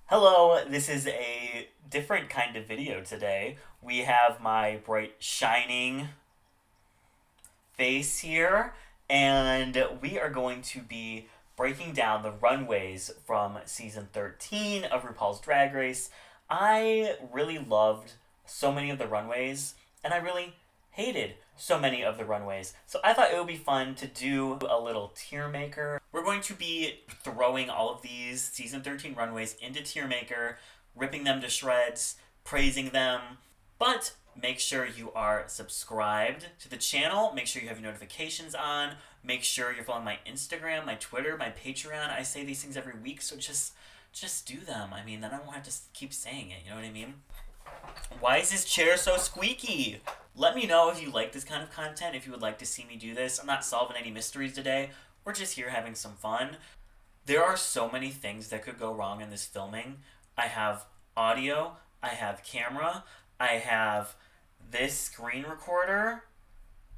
Hello, this is a different kind of video today. We have my bright shining face here, and we are going to be breaking down the runways from season 13 of RuPaul's Drag Race. I really loved so many of the runways, and I really hated so many of the runways. So I thought it would be fun to do a little tier maker. We're going to be throwing all of these season 13 runways into tier maker, ripping them to shreds, praising them, but make sure you are subscribed to the channel. Make sure you have your notifications on. Make sure you're following my Instagram, my Twitter, my Patreon. I say these things every week, so just do them. I mean, then I won't have to keep saying it, you know what I mean? Why is this chair so squeaky? Let me know if you like this kind of content, if you would like to see me do this. I'm not solving any mysteries today. We're just here having some fun. There are so many things that could go wrong in this filming. I have audio, I have camera, I have this screen recorder,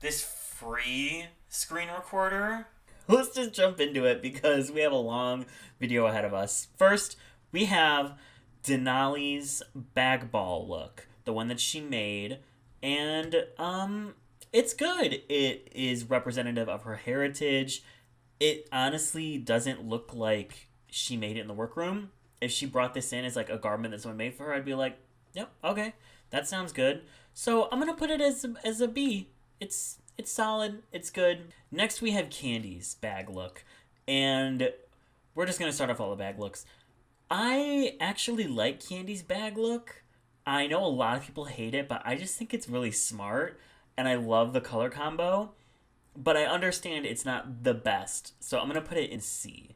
this free screen recorder. Let's just jump into it because we have a long video ahead of us. First, we have Denali's bag ball look, the one that she made, and it's good. It is representative of her heritage. It honestly doesn't look like she made it in the workroom. If she brought this in as like a garment that someone made for her, I'd be like, yep, okay, that sounds good. So I'm gonna put it as a B. It's solid. It's good. Next we have Candy's bag look, and we're just gonna start off all the bag looks. I actually like Candy's bag look. I know a lot of people hate it, but I just think it's really smart, and I love the color combo. But I understand it's not the best, so I'm going to put it in C.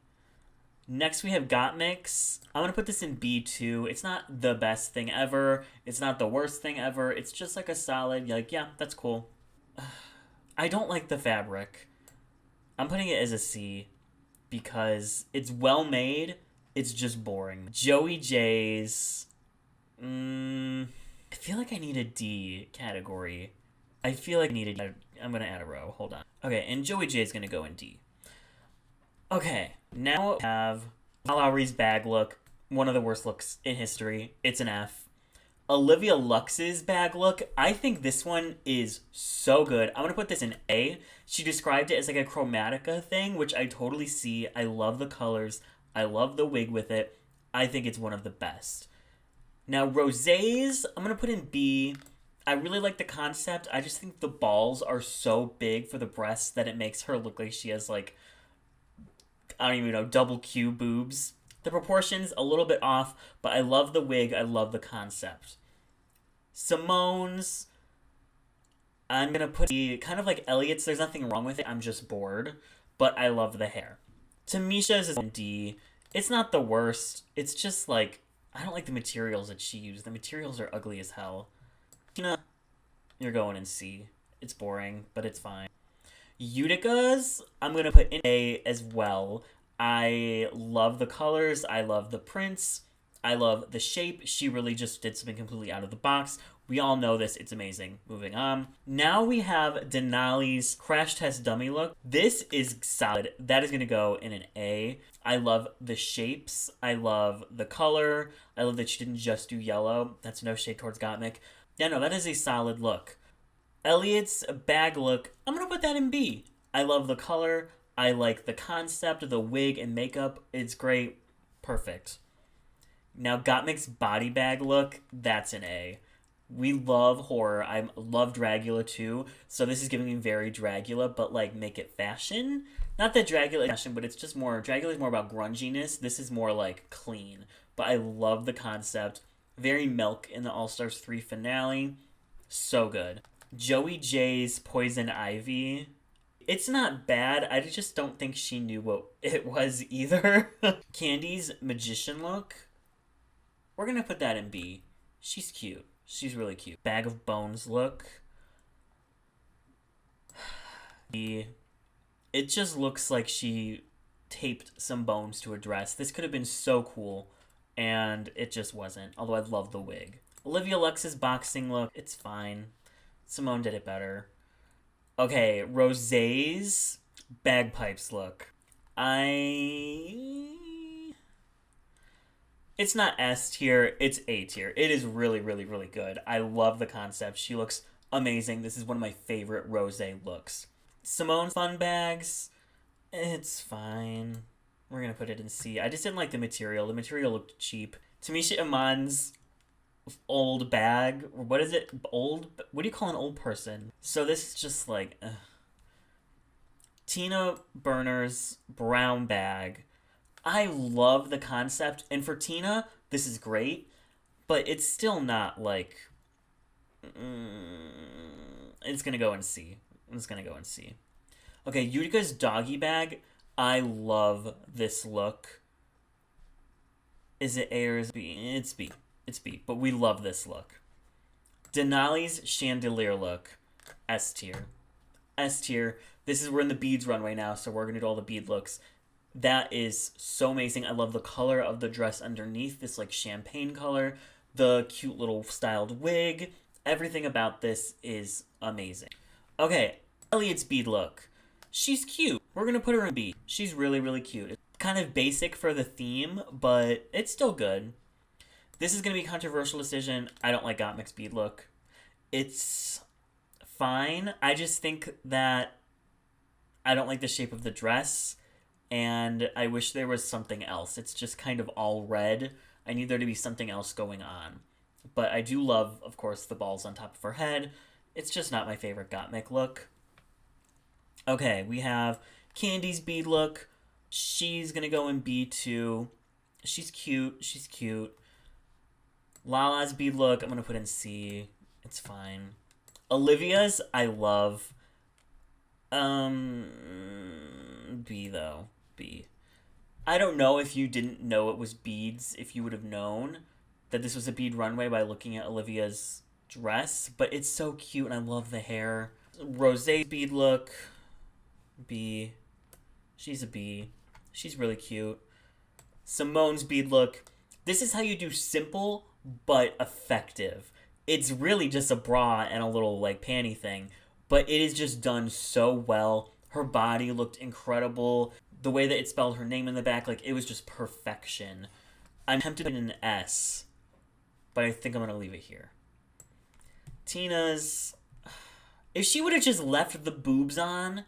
Next we have Gottmik. I'm going to put this in B too. It's not the best thing ever. It's not the worst thing ever. It's just like a solid, like, yeah, that's cool. I don't like the fabric. I'm putting it as a C because it's well made. It's just boring. Joey J's. I feel like I need a D category. I feel like I need a... I'm going to add a row. Hold on. Okay, and Joey J is going to go in D. Okay, now we have Lowry's bag look. One of the worst looks in history. It's an F. Olivia Lux's bag look. I think this one is so good. I'm going to put this in A. She described it as like a chromatica thing, which I totally see. I love the colors. I love the wig with it. I think it's one of the best. Now, Rosé's, I'm going to put in B. I really like the concept. I just think the balls are so big for the breasts that it makes her look like she has, like, I don't even know, double Q boobs. The proportions, a little bit off, but I love the wig. I love the concept. Symone's, I'm going to put kind of like Elliot's. There's nothing wrong with it. I'm just bored, but I love the hair. Tamisha's is in D. It's not the worst. It's just, like, I don't like the materials that she used. The materials are ugly as hell. You're going in C. It's boring, but it's fine. Utica's, I'm going to put in A as well. I love the colors. I love the prints. I love the shape. She really just did something completely out of the box. We all know this. It's amazing. Moving on. Now we have Denali's Crash Test Dummy look. This is solid. That is going to go in an A. I love the shapes. I love the color. I love that she didn't just do yellow. That's no shade towards Gottmik. Yeah, no, that is a solid look. Elliot's bag look, I'm going to put that in B. I love the color. I like the concept of the wig and makeup. It's great. Perfect. Now, Gottmik's body bag look, that's an A. We love horror. I love Dragula too. So this is giving me very Dragula, but like make it fashion. Not that Dragula is fashion, but it's just more, Dragula is more about grunginess. This is more like clean. But I love the concept. Very Milk in the All-Stars 3 finale. So good. Joey J's Poison Ivy. It's not bad. I just don't think she knew what it was either. Candy's Magician look. We're going to put that in B. She's cute. She's really cute. Bag of Bones look. It just looks like she taped some bones to a dress. This could have been so cool. And it just wasn't, although I love the wig. Olivia Lux's boxing look, it's fine. Symone did it better. Okay, Rosé's bagpipes look. It's not S tier, it's A tier. It is really, really, really good. I love the concept. She looks amazing. This is one of my favorite Rosé looks. Symone's fun bags, it's fine. We're gonna put it in C. I just didn't like the material. The material looked cheap. Tamisha Iman's old bag. What is it? Old? What do you call an old person? So this is just like... Tina Burner's brown bag. I love the concept. And for Tina, this is great. But it's still not like... it's going to go in C. It's going to go in C. Okay, Utica's doggy bag. I love this look. Is it A or is it B? It's B. It's B. But we love this look. Denali's chandelier look. S tier. S tier. We're in the beads runway now, so we're going to do all the bead looks. That is so amazing. I love the color of the dress underneath, this like champagne color. The cute little styled wig. Everything about this is amazing. Okay, Elliot's bead look. She's cute. We're going to put her in B. She's really, really cute. It's kind of basic for the theme, but it's still good. This is going to be a controversial decision. I don't like Gottmik's bead look. It's fine. I just think that I don't like the shape of the dress, and I wish there was something else. It's just kind of all red. I need there to be something else going on. But I do love, of course, the balls on top of her head. It's just not my favorite Gottmik look. Okay, we have Candy's bead look. She's going to go in B2. She's cute. She's cute. Lala's bead look, I'm going to put in C. It's fine. Olivia's, I love. B, though. B. I don't know if you didn't know it was beads, if you would have known that this was a bead runway by looking at Olivia's dress, but it's so cute and I love the hair. Rosé's bead look. B. She's a B. She's really cute. Symone's bead look. This is how you do simple but effective. It's really just a bra and a little like panty thing, but it is just done so well. Her body looked incredible. The way that it spelled her name in the back, like it was just perfection. I'm tempted to put an S, but I think I'm going to leave it here. Tina's... If she would have just left the boobs on,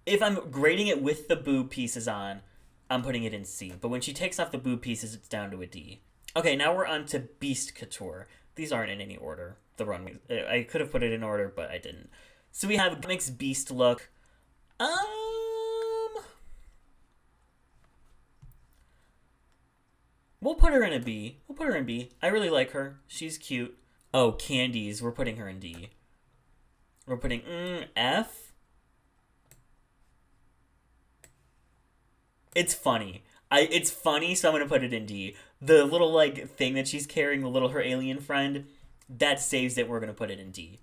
if I'm grading it with the boob pieces on, I'm putting it in C. But when she takes off the boob pieces, it's down to a D. Okay, now we're on to Beast Couture. These aren't in any order, the runway. I could have put it in order, but I didn't. So we have Gottmik's Beast look. We'll put her in a B. We'll put her in B. I really like her. She's cute. Oh, Candies. We're putting her in D. We're putting F. It's funny. It's funny, so I'm gonna put it in D. The little like thing that she's carrying, her alien friend, that saves it. We're gonna put it in D.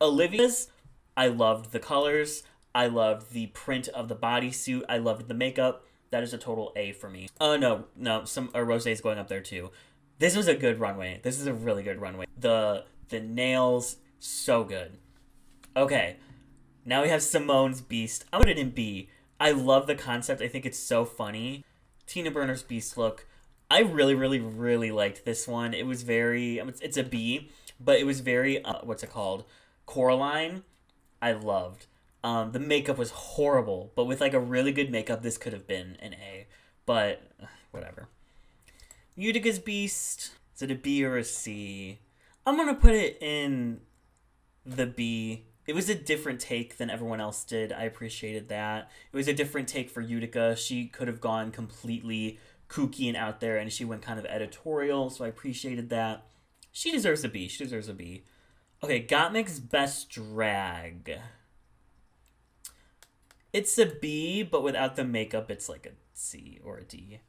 Olivia's, I loved the colors. I loved the print of the bodysuit. I loved the makeup. That is a total A for me. Oh no, some Rosé's going up there too. This was a good runway. This is a really good runway. The nails, so good. Okay, now we have Symone's Beast. I'm putting it in B. I love the concept. I think it's so funny. Tina Burner's Beast look. I really, really, really liked this one. It was very, it's a B, but it was very, what's it called? Coraline. I loved. The makeup was horrible, but with like a really good makeup, this could have been an A. But whatever. Utica's Beast. Is it a B or a C? I'm gonna put it in the B. It was a different take than everyone else did. I appreciated that. It was a different take for Utica. She could have gone completely kooky and out there, and she went kind of editorial, so I appreciated that. She deserves a B. She deserves a B. Okay, Gottmik's Best Drag. It's a B, but without the makeup, it's like a C or a D.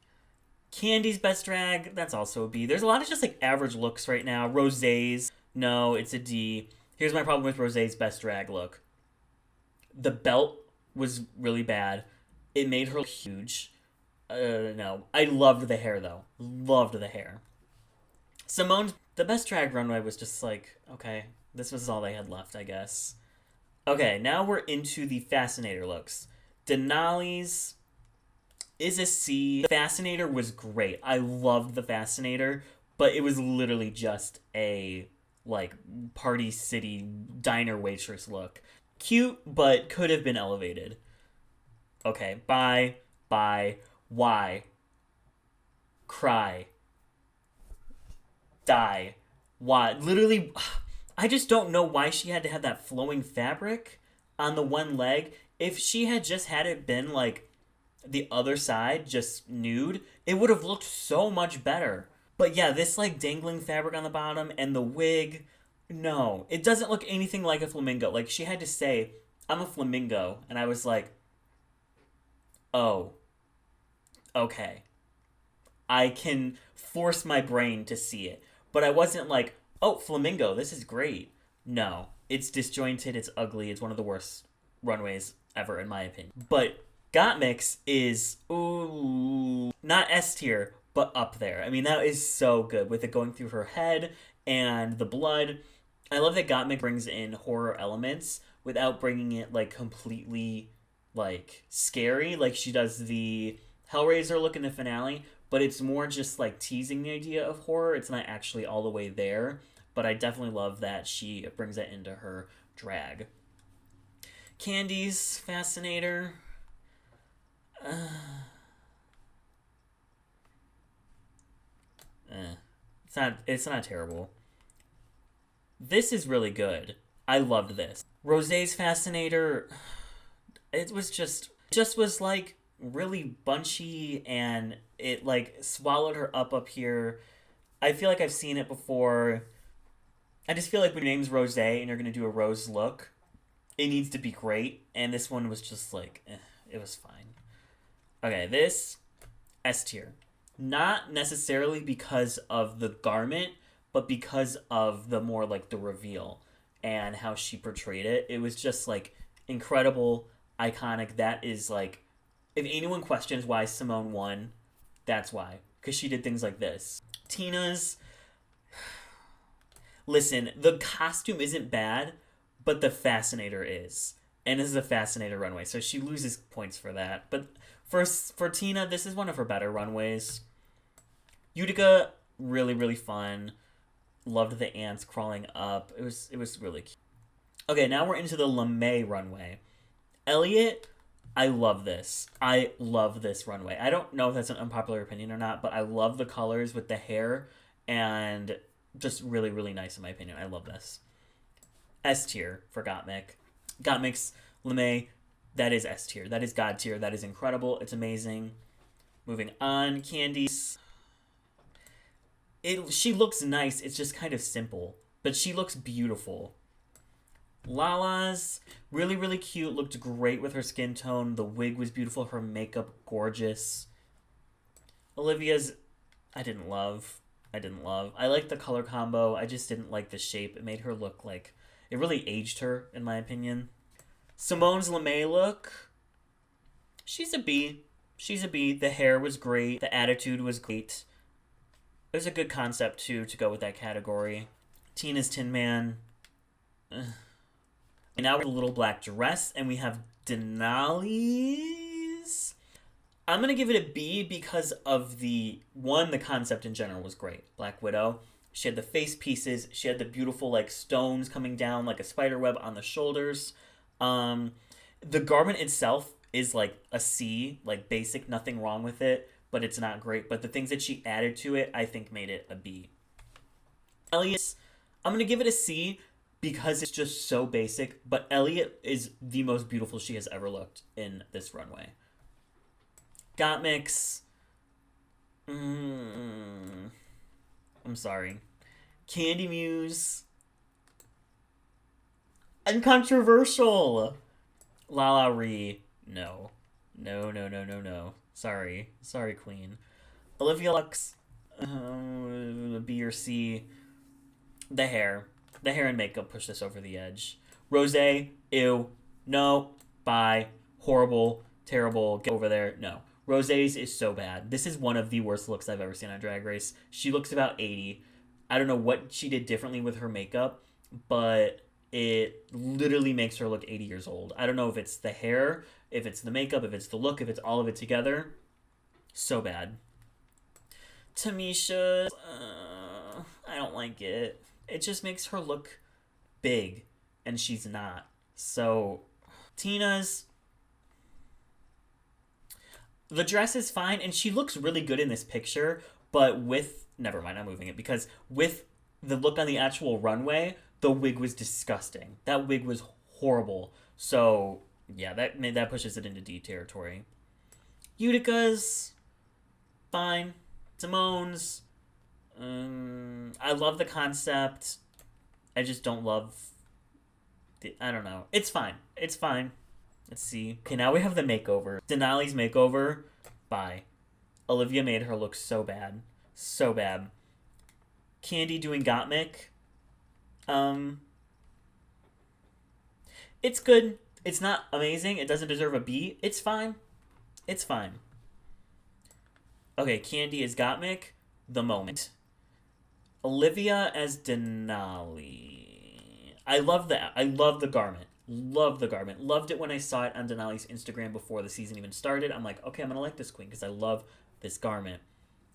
Candy's Best Drag, that's also a B. There's a lot of just like average looks right now. Rosé's, no, it's a D. Here's my problem with Rosé's Best Drag look. The belt was really bad. It made her look huge. No. I loved the hair, though. Loved the hair. Symone's The best drag runway was just like, okay, this was all they had left, I guess. Okay, now we're into the Fascinator looks. Denali's is a C. The Fascinator was great. I loved the Fascinator, but it was literally just a like party city diner waitress look. Cute, but could have been elevated. Okay, bye, why, cry, die, why. Literally, I just don't know why she had to have that flowing fabric on the one leg. If she had just had it been like the other side, just nude, it would have looked so much better. But yeah, this like dangling fabric on the bottom and the wig, no, it doesn't look anything like a flamingo. Like she had to say, "I'm a flamingo," and I was like, "Oh, okay." I can force my brain to see it, but I wasn't like, "Oh, flamingo, this is great." No, it's disjointed. It's ugly. It's one of the worst runways ever, in my opinion. But Gottmik's is ooh, not S tier, but up there. I mean, that is so good with it going through her head and the blood. I love that Gottmik brings in horror elements without bringing it like completely like scary, like she does the Hellraiser look in the finale. But it's more just like teasing the idea of horror. It's not actually all the way there. But I definitely love that she brings that into her drag. Candy's Fascinator. Eh. It's not terrible. This is really good. I loved this. Rosé's Fascinator, it was just was like really bunchy and it like swallowed her up here. I feel like I've seen it before. I just feel like when your name's Rose and you're gonna do a rose look, it needs to be great. And this one was just like, it was fine. Okay, this S tier. Not necessarily because of the garment, but because of the more like the reveal and how she portrayed it. It was just like incredible, iconic. That is like, if anyone questions why Symone won, that's why. Because she did things like this. Tina's, listen, the costume isn't bad, but the Fascinator is. And this is a Fascinator runway, so she loses points for that. But for Tina, this is one of her better runways. Utica, really, really fun. Loved the ants crawling up. It was really cute. Okay, now we're into the Lamé runway. Elliot, I love this. I love this runway. I don't know if that's an unpopular opinion or not, but I love the colors with the hair and just really, really nice in my opinion. I love this. S tier for Gottmik. Gottmik's Lamé, that is S tier. That is God tier. That is incredible. It's amazing. Moving on, Candy's. She looks nice. It's just kind of simple, but she looks beautiful. Lala's really, really cute. Looked great with her skin tone. The wig was beautiful. Her makeup gorgeous. Olivia's, I didn't love. I didn't love. I liked the color combo. I just didn't like the shape. It made her look like, it really aged her in my opinion. Symone's Lamé look. She's a B. She's a B. The hair was great. The attitude was great. It was a good concept too to go with that category. Tina's Tin Man. Ugh. And now we're a little black dress, and we have Denali's. I'm gonna give it a B because of the concept in general was great. Black Widow. She had the face pieces. She had the beautiful like stones coming down like a spider web on the shoulders. The garment itself is like a C, like basic, nothing wrong with it, but it's not great. But the things that she added to it, I think made it a B. Elliot's, I'm gonna give it a C because it's just so basic, but Elliot is the most beautiful she has ever looked in this runway. Gottmik's, I'm sorry. Candy Muse, uncontroversial. Lala Ree, no. No, no, no, no, no. Sorry. Sorry, Queen. Olivia Lux, B or C. The hair. The hair and makeup push this over the edge. Rose, ew. No. Bye. Horrible. Terrible. Get over there. No. Rose's is so bad. This is one of the worst looks I've ever seen on Drag Race. She looks about 80. I don't know what she did differently with her makeup, but it literally makes her look 80 years old. I don't know if it's the hair, if it's the makeup, if it's the look, if it's all of it together. So bad. Tamisha, I don't like it. It just makes her look big, and she's not. So, Tina's... The dress is fine, and she looks really good in this picture, but with... Never mind, I'm moving it, because with the look on the actual runway, the wig was disgusting. That wig was horrible. So, yeah, that pushes it into D territory. Utica's fine. Symone's... I love the concept. I just don't love... I don't know. It's fine. It's fine. Let's see. Okay, now we have the makeover. Denali's makeover. Bye. Olivia made her look so bad. So bad. Candy doing Gottmik. It's good. It's not amazing. It doesn't deserve a B. It's fine. It's fine. Okay, Candy is Gottmik. The moment. Olivia as Denali. I love that. I love the garment. Love the garment. Loved it when I saw it on Denali's Instagram before the season even started. I'm like, okay, I'm going to like this queen because I love this garment.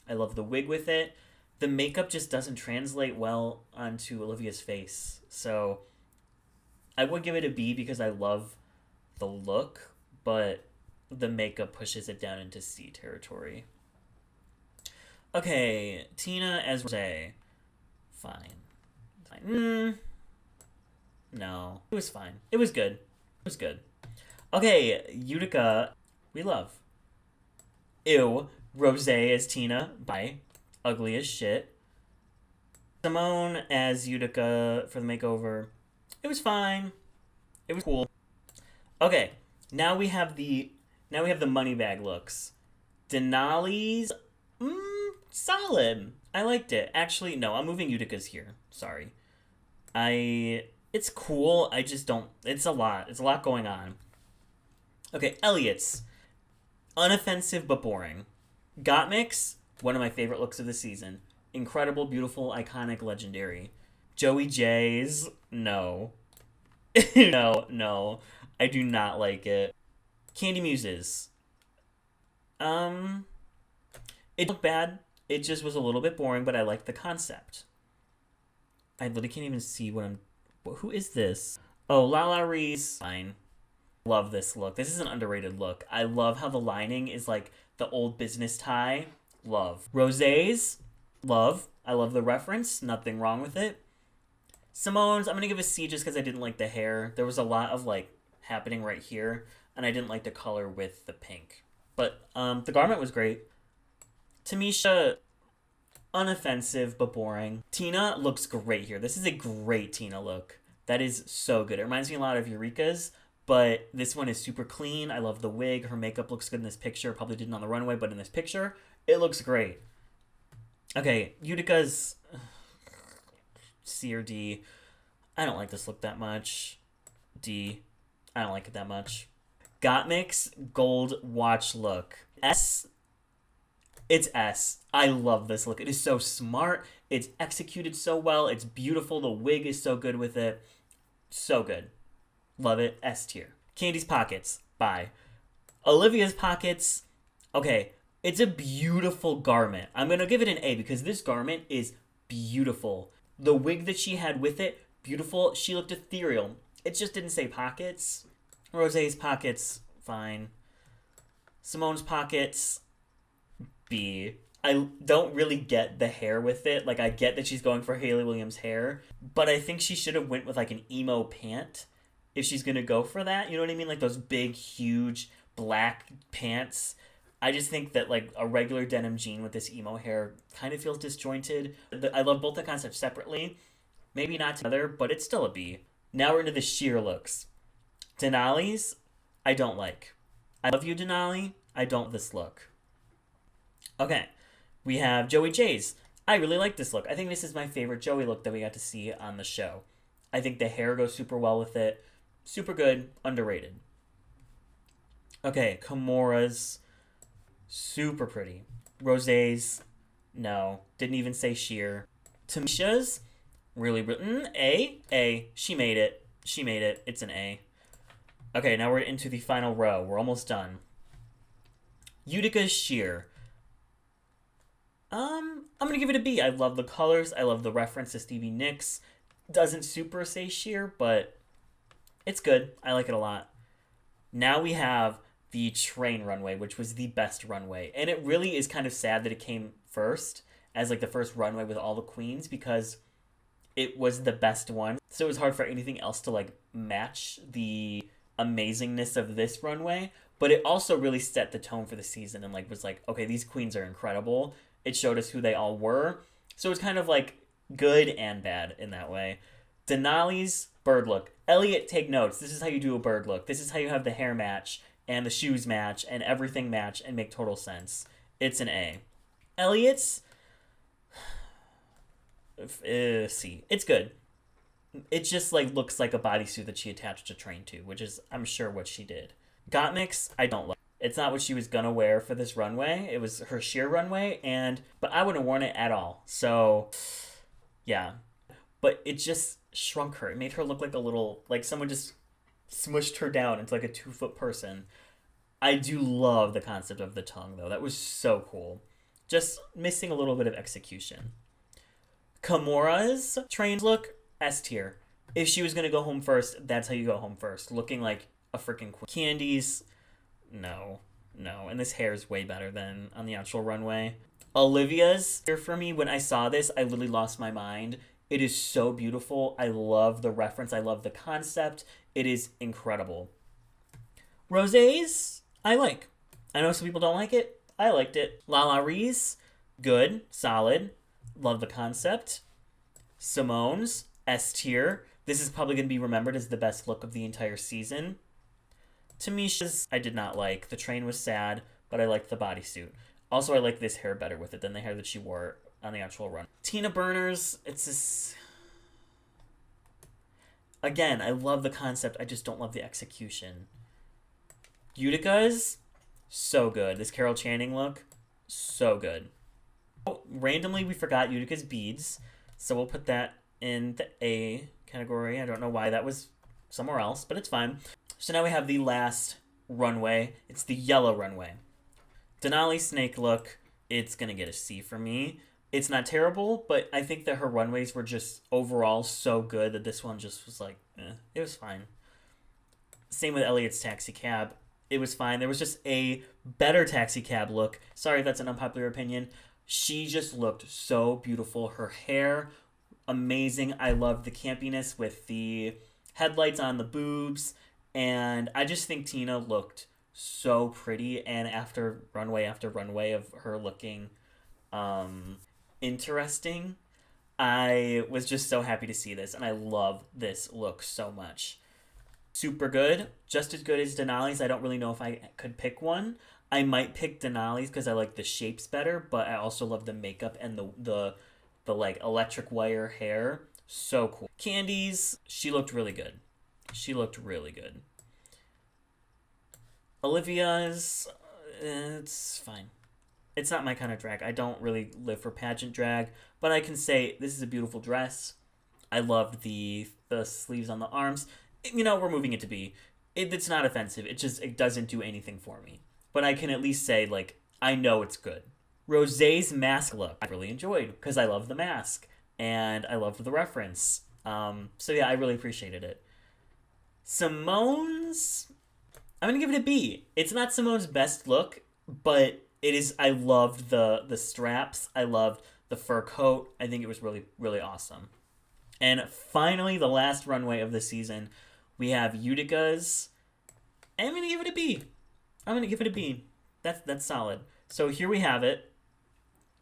I love the wig with it. The makeup just doesn't translate well onto Olivia's face. So I would give it a B because I love the look, but the makeup pushes it down into C territory. Okay, Tina as Rosé. Fine. No. It was fine. It was good. It was good. Okay, Utica, we love. Ew. Rosé as Tina. Bye. Ugly as shit. Symone as Utica for the makeover. It was fine. It was cool. Okay, now we have the money bag looks. Denali's solid. I liked it. Actually, no, I'm moving Utica's here. Sorry. It's cool. I just don't... It's a lot. It's a lot going on. Okay, Elliot's. Unoffensive but boring. Gottmik's, one of my favorite looks of the season. Incredible, beautiful, iconic, legendary. Joey J's, no. No. I do not like it. Candy Muses. It looked bad. It just was a little bit boring, but I liked the concept. I literally can't even see what I'm... Who is this? Oh, Lala Reese. Fine. Love this look. This is an underrated look. I love how the lining is like the old business tie. Love. Rosé's. Love. I love the reference. Nothing wrong with it. Symone's, I'm going to give a C just because I didn't like the hair. There was a lot of like happening right here, and I didn't like the color with the pink. But the garment was great. Tamisha, unoffensive but boring. Tina looks great here. This is a great Tina look. That is so good. It reminds me a lot of Eureka's, but this one is super clean. I love the wig. Her makeup looks good in this picture. Probably didn't on the runway, but in this picture, it looks great. Okay, Utica's C or D. I don't like this look that much. D. I don't like it that much. Gottmik's gold watch look. S. It's S. I love this look. It is so smart. It's executed so well. It's beautiful. The wig is so good with it. So good. Love it. S tier. Candy's pockets. Bye. Olivia's pockets. Okay. It's a beautiful garment. I'm going to give it an A because this garment is beautiful. The wig that she had with it, beautiful. She looked ethereal. It just didn't say pockets. Rosé's pockets, fine. Symone's pockets, B. I don't really get the hair with it. Like, I get that she's going for Hayley Williams hair, but I think she should have went with, like, an emo pant if she's going to go for that. You know what I mean? Like, those big, huge, black pants. I just think that, like, a regular denim jean with this emo hair kind of feels disjointed. I love both the concepts separately. Maybe not together, but it's still a B. Now we're into the sheer looks. Denali's, I don't like. I love you, Denali. I don't this look. Okay. We have Joey J's. I really like this look. I think this is my favorite Joey look that we got to see on the show. I think the hair goes super well with it. Super good. Underrated. Okay. Kimura's. Super pretty. Rosé's. No. Didn't even say sheer. Tamisha's really, A. She made it. She made it. It's an A. Okay, now we're into the final row. We're almost done. Utica's sheer. I'm gonna give it a B. I love the colors. I love the reference to Stevie Nicks. Doesn't super say sheer, but it's good. I like it a lot. Now we have the train runway, which was the best runway. And it really is kind of sad that it came first as like the first runway with all the queens because it was the best one. So it was hard for anything else to like match the amazingness of this runway. But it also really set the tone for the season and like was like, okay, these queens are incredible. It showed us who they all were. So it was kind of like good and bad in that way. Denali's bird look. Elliot, take notes. This is how you do a bird look. This is how you have the hair match and the shoes match and everything match and make total sense. It's an A. Elliot's C. It's good. It just like looks like a bodysuit that she attached a train to, which is I'm sure what she did. Gottmik's I don't like. It's not what she was gonna wear for this runway. It was her sheer runway, but I wouldn't have worn it at all. So yeah. But it just shrunk her. It made her look like a little, like someone just smushed her down into like a 2-foot person. I do love the concept of the tongue though. That was so cool. Just missing a little bit of execution. Kimura's train look, S tier. If she was gonna go home first, that's how you go home first. Looking like a freaking queen. Candy's, no. And this hair is way better than on the actual runway. Olivia's here for me. When I saw this, I literally lost my mind. It is so beautiful. I love the reference. I love the concept. It is incredible. Rosé's, I like. I know some people don't like it. I liked it. La Rie's, good, solid. Love the concept. Symone's, S tier. This is probably going to be remembered as the best look of the entire season. Tamisha's, I did not like. The train was sad, but I liked the bodysuit. Also, I like this hair better with it than the hair that she wore on the actual run. Tina Burner's, it's this... Again, I love the concept. I just don't love the execution. Utica's, so good. This Carol Channing look, so good. Oh, randomly, we forgot Utica's beads, so we'll put that in the A category. I don't know why that was somewhere else, but it's fine. So now we have the last runway. It's the yellow runway. Denali snake look, it's going to get a C for me. It's not terrible, but I think that her runways were just overall so good that this one just was like, it was fine. Same with Elliot's taxi cab. It was fine. There was just a better taxi cab look. Sorry if that's an unpopular opinion. She just looked so beautiful. Her hair, amazing. I loved the campiness with the headlights on the boobs. And I just think Tina looked so pretty. And after runway of her looking interesting, I was just so happy to see this. And I love this look so much. Super good. Just as good as Denali's. I don't really know if I could pick one. I might pick Denali's because I like the shapes better, but I also love the makeup and the like electric wire hair. So cool. Candy's, she looked really good. She looked really good. Olivia's, it's fine. It's not my kind of drag. I don't really live for pageant drag, but I can say this is a beautiful dress. I loved the sleeves on the arms. You know, we're moving it to B. It's not offensive. It doesn't do anything for me. But I can at least say, like, I know it's good. Rosé's mask look, I really enjoyed because I love the mask and I loved the reference. So yeah, I really appreciated it. Symone's, I'm gonna give it a B. It's not Symone's best look, but it is. I loved the straps. I loved the fur coat. I think it was really, really awesome. And finally, the last runway of the season, we have Utica's. And I'm gonna give it a B. I'm gonna give it a B. That's solid. So here we have it.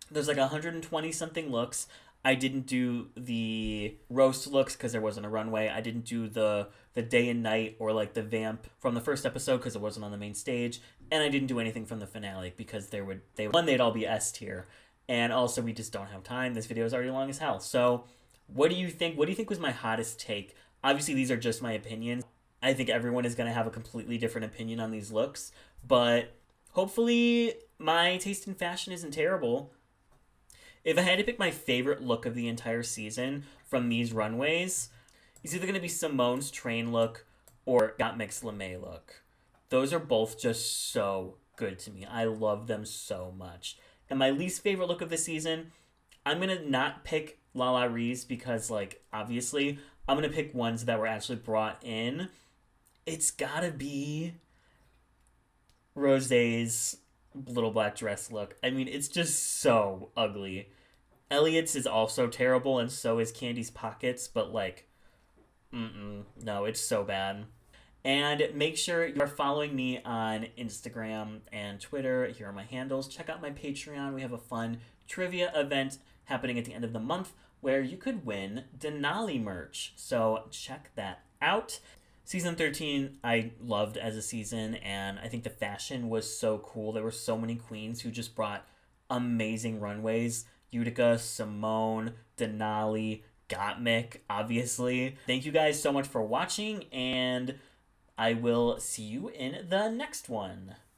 There's like 120 something looks. I didn't do the roast looks because there wasn't a runway. I didn't do the day and night or like the vamp from the first episode because it wasn't on the main stage. And I didn't do anything from the finale because they'd all be S tier. And also we just don't have time. This video is already long as hell. So what do you think? What do you think was my hottest take? Obviously these are just my opinions. I think everyone is going to have a completely different opinion on these looks. But hopefully my taste in fashion isn't terrible. If I had to pick my favorite look of the entire season from these runways, it's either going to be Simone's train look or Gottmik's Lamé look. Those are both just so good to me. I love them so much. And my least favorite look of the season, I'm going to not pick La La Reese because, like, obviously, I'm going to pick ones that were actually brought in. It's got to be Rosé's little black dress look. I mean, it's just so ugly. Elliot's is also terrible, and so is Candy's pockets, but, like, no, it's so bad. And make sure you're following me on Instagram and Twitter. Here are my handles. Check out my Patreon. We have a fun trivia event happening at the end of the month where you could win Denali merch. So check that out. Season 13 I loved as a season, and I think the fashion was so cool. There were so many queens who just brought amazing runways. Utica, Symone, Denali, Gottmik, obviously. Thank you guys so much for watching, and I will see you in the next one.